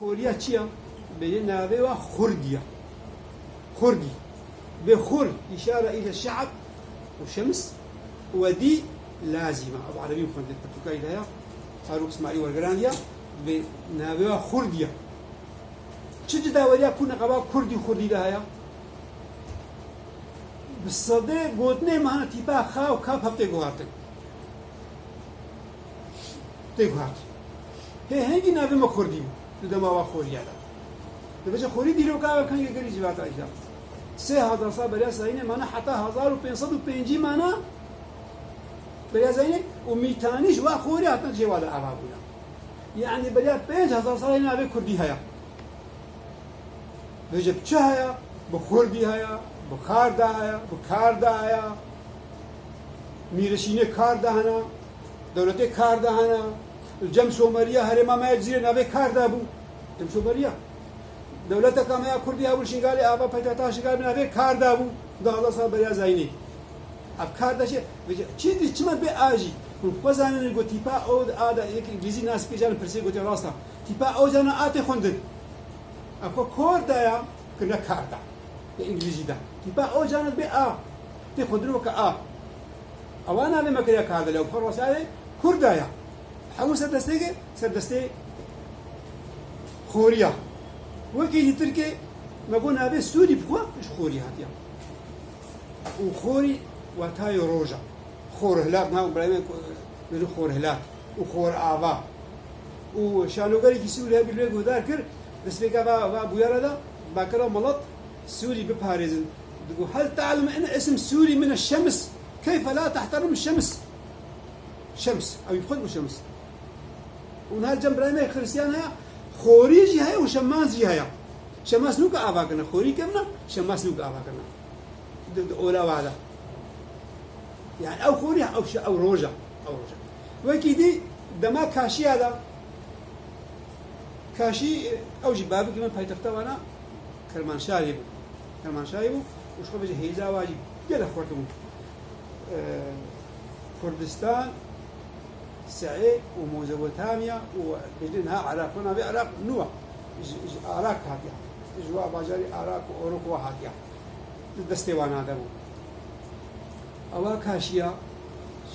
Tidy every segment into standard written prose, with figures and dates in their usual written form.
خوريا چيا بينا بيوا خرديا خردي بخر إشارة إلى الشعب والشمس ودي لازمة أبو عربي مخند التبكاي لها فاروق اسماعيل ورقرانيا بنابوا خرديا تجد وليا كنا قبا كردي خردي لها بالصدق قوتني معنا تيبا خاو كاب هفتي قواتك تيقوات هي هنجي نابي ما خردي لدما وخوريا لا دبجة خوري ديرو كا كان يقري جوات عيشة 3000 صار بريا زينة معنا حتى 1550 معنا بريا زينة وميتانيش وخوري حتى جواد أبابنا يعني بريا 5000 صار هنا أبي كردي هيا بجة بشهيا بخوردي هيا بخار ده هيا بكار ده هيا ميرشينه كار ده هنا دولته کار دهانه جم سومریا هرما ما جزیره نبی کار دابو جم سومریا دولت کامیا کردی ابو شنگالی آبا پیتاتا شنگالی نبی کار دابو دالا سال بریا زاینی اب کار داشه چی چی من به آجی خوزانه نگو تیپا او آدا یک انگلیسی ناس پیجان پرسی گوتی راستا تیپا او جانا آت خوندن اب کو کار دایا کنه کار دا به انگلیسی دا تیپا او جانا به آ تی خوندن وک آ اوانا لما كريا كهذا لو فروا سالي كردايا حمو سدستي خوريا وكي تركي ما قلنا به سوري بخوا مش خوري هاتيا وخوري وتاي روجا خور هلاك ناو برايم من خور هلاك وخور آبا وشانوغاري كي سوري هبي لوي غدار كر بس بيكا با بويا دا باكرا ملط سوري بباريزن تقول هل تعلم ان اسم سوري من الشمس كيف لا تحترم الشمس شمس أو يفقد الشمس ونهار جنب رايمة خريستيان هيا خوريجي هيا وشماسي هيا شماس نوك آباكنا خوري كمنا شماس نوك آباكنا أولا وعلا يعني أو خوري أو روجا وكيدي دما كاشي هذا كاشي أو جبابك من بايتختا وانا كرمانشاهي بو وشخو بجي هيزا واجي يلا خورتمو كردستان سعي وموزوتاميا وبينها عراقنا بعراق نوع عراق هاتيا جوا باجاري عراق وأوروبا هاتيا دستيوان هذا أوا كاشيا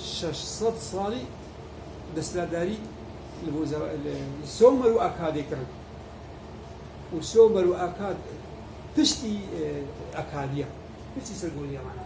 600 صالي دستلاداري السومر وأكاد يكرن وسومر وأكاد تشتي أكاديا تشتي سرقوليا معنا